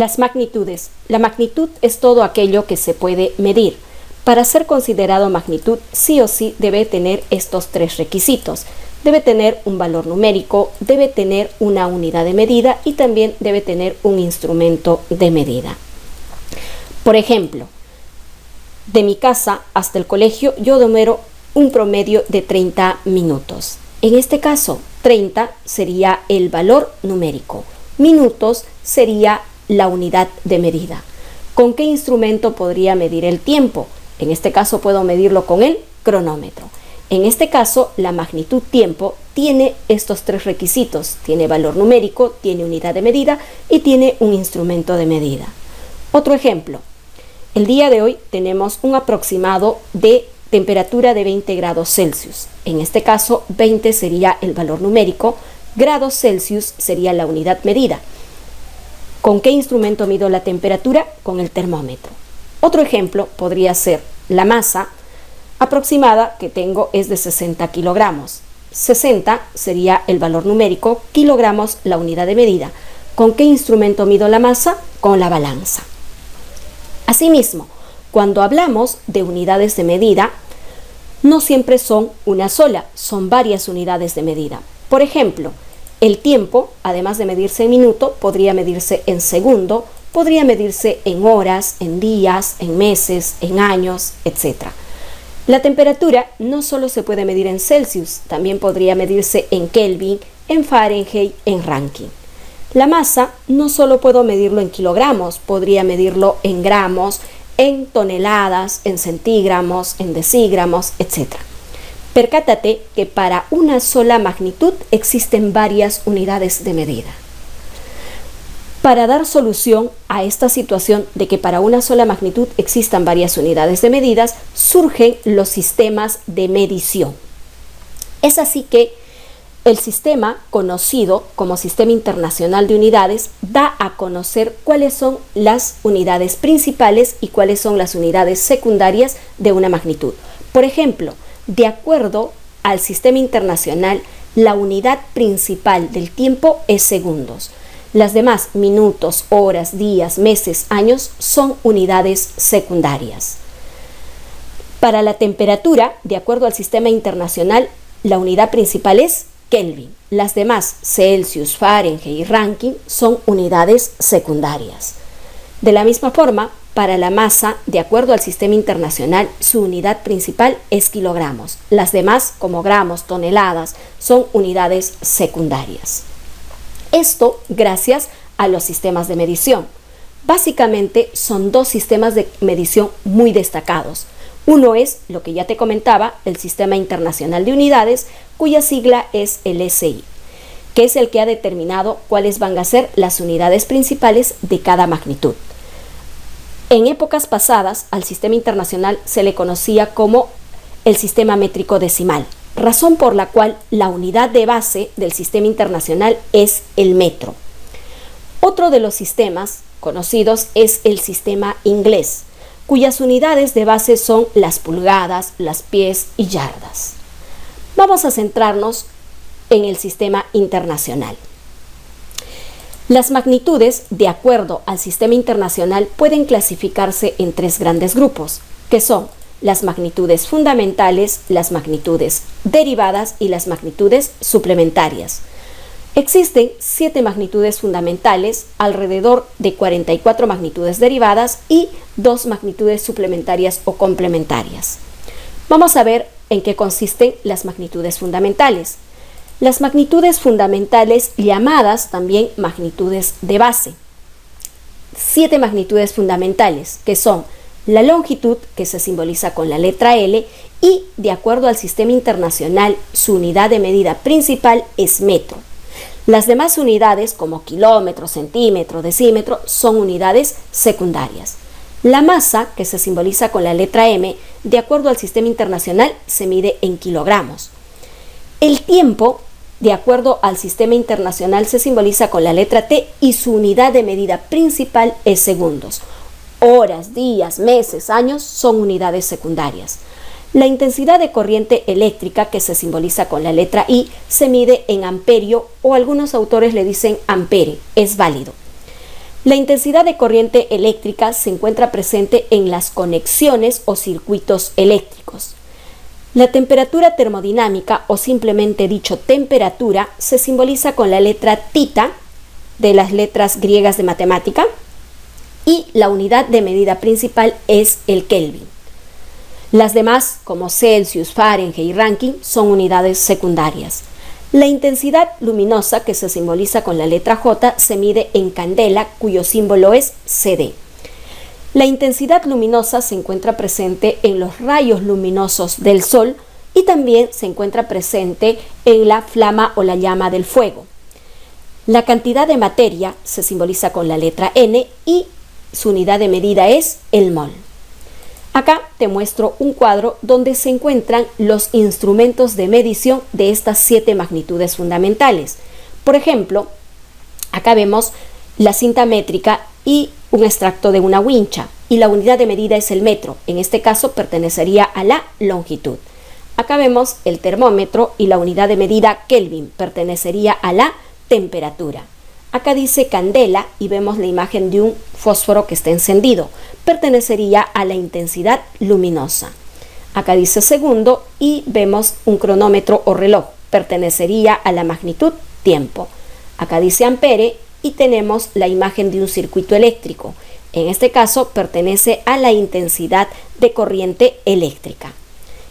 Las magnitudes. La magnitud es todo aquello que se puede medir. Para ser considerado magnitud, sí o sí debe tener estos tres requisitos. Debe tener un valor numérico, debe tener una unidad de medida y también debe tener un instrumento de medida. Por ejemplo, de mi casa hasta el colegio yo demoro un promedio de 30 minutos. En este caso, 30 sería el valor numérico. Minutos sería la unidad de medida. ¿Con qué instrumento podría medir el tiempo? En este caso puedo medirlo con el cronómetro. En este caso, la magnitud tiempo tiene estos tres requisitos. Tiene valor numérico, tiene unidad de medida y tiene un instrumento de medida. Otro ejemplo. El día de hoy tenemos un aproximado de temperatura de 20 grados Celsius. En este caso, 20 sería el valor numérico, grados Celsius sería la unidad medida. ¿Con qué instrumento mido la temperatura? Con el termómetro. Otro ejemplo podría ser la masa aproximada que tengo es de 60 kilogramos. 60 sería el valor numérico, kilogramos la unidad de medida. ¿Con qué instrumento mido la masa? Con la balanza. Asimismo, cuando hablamos de unidades de medida, no siempre son una sola, son varias unidades de medida. Por ejemplo, el tiempo, además de medirse en minuto, podría medirse en segundo, podría medirse en horas, en días, en meses, en años, etc. La temperatura no solo se puede medir en Celsius, también podría medirse en Kelvin, en Fahrenheit, en Rankine. La masa no solo puedo medirlo en kilogramos, podría medirlo en gramos, en toneladas, en centígramos, en decígramos, etc. Percátate que para una sola magnitud existen varias unidades de medida. Para dar solución a esta situación de que para una sola magnitud existan varias unidades de medidas, surgen los sistemas de medición. Es así que el sistema conocido como Sistema Internacional de Unidades da a conocer cuáles son las unidades principales y cuáles son las unidades secundarias de una magnitud. Por ejemplo, de acuerdo al Sistema Internacional, la unidad principal del tiempo es segundos. Las demás, minutos, horas, días, meses, años, son unidades secundarias. Para la temperatura, de acuerdo al Sistema Internacional, la unidad principal es Kelvin. Las demás, Celsius, Fahrenheit y Rankine, son unidades secundarias. De la misma forma, para la masa, de acuerdo al Sistema Internacional, su unidad principal es kilogramos. Las demás, como gramos, toneladas, son unidades secundarias. Esto gracias a los sistemas de medición. Básicamente son dos sistemas de medición muy destacados. Uno es, lo que ya te comentaba, el Sistema Internacional de Unidades, cuya sigla es el SI, que es el que ha determinado cuáles van a ser las unidades principales de cada magnitud. En épocas pasadas, al Sistema Internacional se le conocía como el Sistema Métrico Decimal, razón por la cual la unidad de base del Sistema Internacional es el metro. Otro de los sistemas conocidos es el sistema inglés, cuyas unidades de base son las pulgadas, las pies y yardas. Vamos a centrarnos en el Sistema Internacional. Las magnitudes, de acuerdo al Sistema Internacional, pueden clasificarse en tres grandes grupos, que son las magnitudes fundamentales, las magnitudes derivadas y las magnitudes suplementarias. Existen 7 magnitudes fundamentales, alrededor de 44 magnitudes derivadas y 2 magnitudes suplementarias o complementarias. Vamos a ver en qué consisten las magnitudes fundamentales. Las magnitudes fundamentales, llamadas también magnitudes de base. 7 magnitudes fundamentales, que son la longitud, que se simboliza con la letra L, y de acuerdo al Sistema Internacional, su unidad de medida principal es metro. Las demás unidades, como kilómetro, centímetro, decímetro, son unidades secundarias. La masa, que se simboliza con la letra M, de acuerdo al Sistema Internacional, se mide en kilogramos. El tiempo, de acuerdo al Sistema Internacional, se simboliza con la letra T y su unidad de medida principal es segundos. Horas, días, meses, años son unidades secundarias. La intensidad de corriente eléctrica, que se simboliza con la letra I, se mide en amperio o algunos autores le dicen ampere, es válido. La intensidad de corriente eléctrica se encuentra presente en las conexiones o circuitos eléctricos. La temperatura termodinámica, o simplemente dicho temperatura, se simboliza con la letra tita de las letras griegas de matemática, y la unidad de medida principal es el Kelvin. Las demás, como Celsius, Fahrenheit y Rankine, son unidades secundarias. La intensidad luminosa, que se simboliza con la letra J, se mide en candela, cuyo símbolo es CD. La intensidad luminosa se encuentra presente en los rayos luminosos del Sol y también se encuentra presente en la flama o la llama del fuego. La cantidad de materia se simboliza con la letra N y su unidad de medida es el mol. Acá te muestro un cuadro donde se encuentran los instrumentos de medición de estas 7 magnitudes fundamentales. Por ejemplo, acá vemos la cinta métrica y un extracto de una wincha, y la unidad de medida es el metro. En este caso pertenecería a la longitud. Acá vemos el termómetro y la unidad de medida Kelvin, pertenecería a la temperatura. Acá dice candela y vemos la imagen de un fósforo que está encendido. Pertenecería a la intensidad luminosa. Acá dice segundo y vemos un cronómetro o reloj. Pertenecería a la magnitud tiempo. Acá dice ampere y tenemos la imagen de un circuito eléctrico. En este caso pertenece a la intensidad de corriente eléctrica.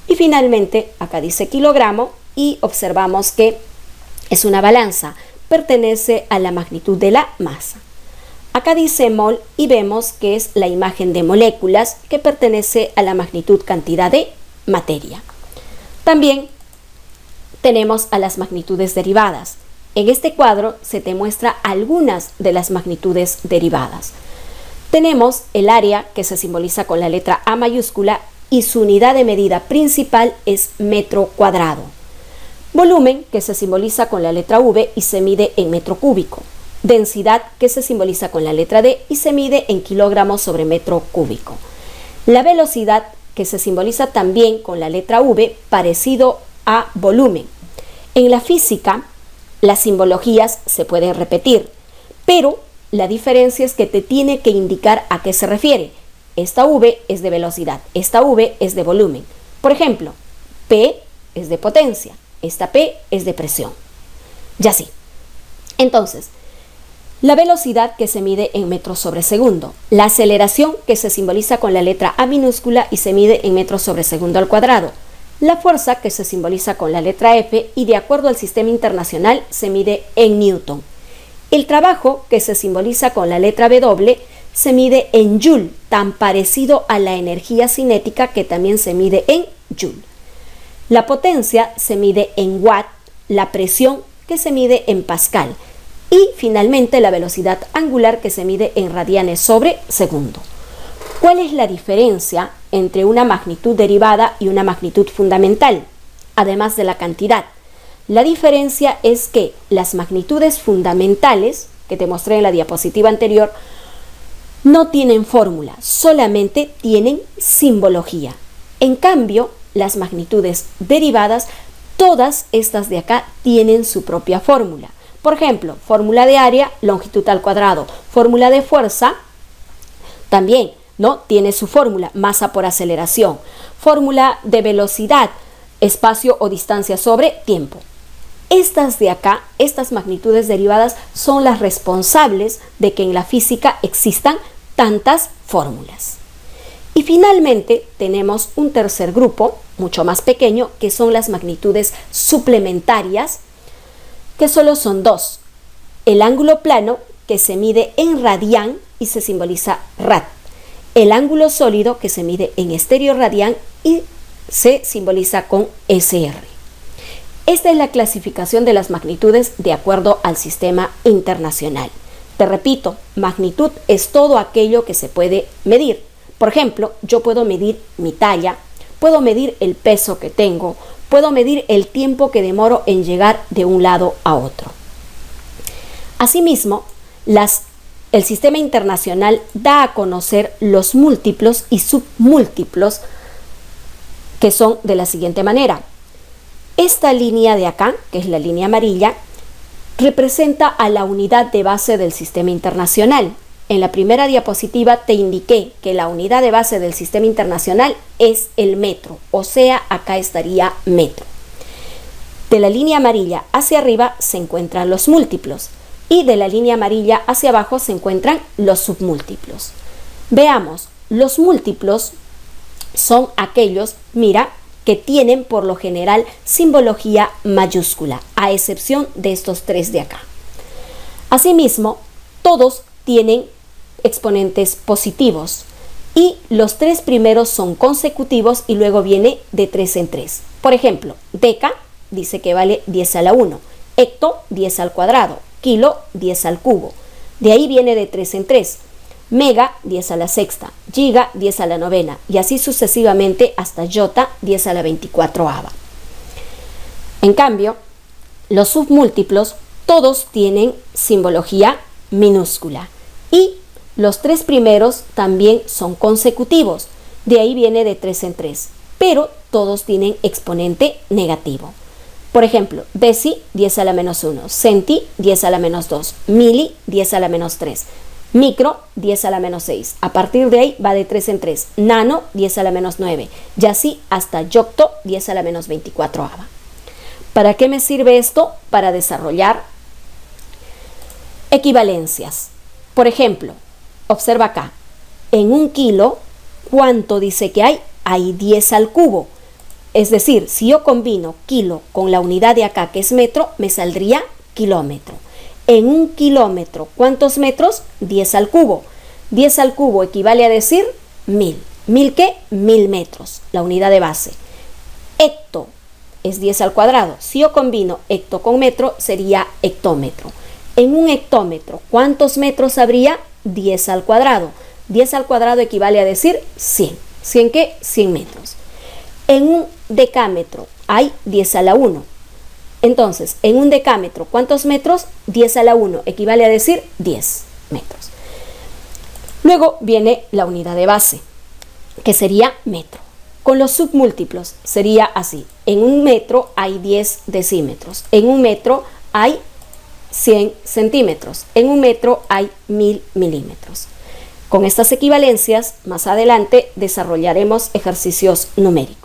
Y finalmente acá dice kilogramo y observamos que es una balanza. Pertenece a la magnitud de la masa. Acá dice mol y vemos que es la imagen de moléculas que pertenece a la magnitud cantidad de materia. También tenemos a las magnitudes derivadas. En este cuadro se te muestra algunas de las magnitudes derivadas. Tenemos el área, que se simboliza con la letra A mayúscula y su unidad de medida principal es metro cuadrado. Volumen, que se simboliza con la letra V y se mide en metro cúbico. Densidad, que se simboliza con la letra D y se mide en kilogramos sobre metro cúbico. La velocidad, que se simboliza también con la letra V, parecido a volumen. En la física, las simbologías se pueden repetir, pero la diferencia es que te tiene que indicar a qué se refiere. Esta V es de velocidad, esta V es de volumen. Por ejemplo, P es de potencia. Esta P es de presión. Y así. Entonces, la velocidad, que se mide en metros sobre segundo. La aceleración, que se simboliza con la letra A minúscula y se mide en metros sobre segundo al cuadrado. La fuerza, que se simboliza con la letra F y de acuerdo al sistema internacional se mide en newton. El trabajo, que se simboliza con la letra W, se mide en joule, tan parecido a la energía cinética que también se mide en joule. La potencia se mide en watt, la presión, que se mide en pascal, y finalmente la velocidad angular, que se mide en radianes sobre segundo. ¿Cuál es la diferencia entre una magnitud derivada y una magnitud fundamental? Además de la cantidad. La diferencia es que las magnitudes fundamentales, que te mostré en la diapositiva anterior, no tienen fórmula, solamente tienen simbología. En cambio, las magnitudes derivadas, todas estas de acá tienen su propia fórmula. Por ejemplo, fórmula de área, longitud al cuadrado. Fórmula de fuerza, también, ¿no? Tiene su fórmula, masa por aceleración. Fórmula de velocidad, espacio o distancia sobre tiempo. Estas de acá, estas magnitudes derivadas, son las responsables de que en la física existan tantas fórmulas. Y finalmente tenemos un tercer grupo, mucho más pequeño, que son las magnitudes suplementarias, que solo son dos. El ángulo plano, que se mide en radián y se simboliza rad. El ángulo sólido, que se mide en estéreo radián y se simboliza con SR. Esta es la clasificación de las magnitudes de acuerdo al sistema internacional. Te repito, magnitud es todo aquello que se puede medir. Por ejemplo, yo puedo medir mi talla, puedo medir el peso que tengo, puedo medir el tiempo que demoro en llegar de un lado a otro. Asimismo, el sistema internacional da a conocer los múltiplos y submúltiplos, que son de la siguiente manera. Esta línea de acá, que es la línea amarilla, representa a la unidad de base del sistema internacional. en la primera diapositiva te indiqué que la unidad de base del sistema internacional es el metro, o sea, acá estaría metro. De la línea amarilla hacia arriba se encuentran los múltiplos y de la línea amarilla hacia abajo se encuentran los submúltiplos. Veamos, los múltiplos son aquellos, mira, que tienen por lo general simbología mayúscula, a excepción de estos tres de acá. Asimismo, todos tienen exponentes positivos y los tres primeros son consecutivos y luego viene de 3 en 3. Por ejemplo, deca dice que vale 10 a la 1, hecto 10 al cuadrado, kilo 10 al cubo. De ahí viene de 3 en 3. Mega 10 a la sexta, giga 10 a la novena y así sucesivamente hasta yota 10 a la 24ava. En cambio, los submúltiplos todos tienen simbología minúscula y los tres primeros también son consecutivos, de ahí viene de 3 en 3, pero todos tienen exponente negativo. Por ejemplo, deci 10 a la menos 1, centi 10 a la menos 2, mili 10 a la menos 3, micro 10 a la menos 6. A partir de ahí va de 3 en 3, nano 10 a la menos 9 y así hasta yocto 10 a la menos 24ava. ¿Para qué me sirve esto? Para desarrollar equivalencias. Por ejemplo, observa acá, en un kilo, ¿cuánto dice que hay? Hay 10 al cubo. Es decir, si yo combino kilo con la unidad de acá que es metro, me saldría kilómetro. En un kilómetro, ¿cuántos metros? 10 al cubo. 10 al cubo equivale a decir 1000. ¿1000 qué? 1000 metros, la unidad de base. Hecto es 10 al cuadrado. Si yo combino hecto con metro, sería hectómetro. En un hectómetro, ¿cuántos metros habría? 10 al cuadrado. 10 al cuadrado equivale a decir 100. ¿100 qué? 100 metros. En un decámetro hay 10 a la 1. Entonces, en un decámetro, ¿cuántos metros? 10 a la 1 equivale a decir 10 metros. Luego viene la unidad de base, que sería metro. Con los submúltiplos sería así. En un metro hay 10 decímetros. En un metro hay 100 centímetros. En un metro hay 1000 milímetros. Con estas equivalencias, más adelante desarrollaremos ejercicios numéricos.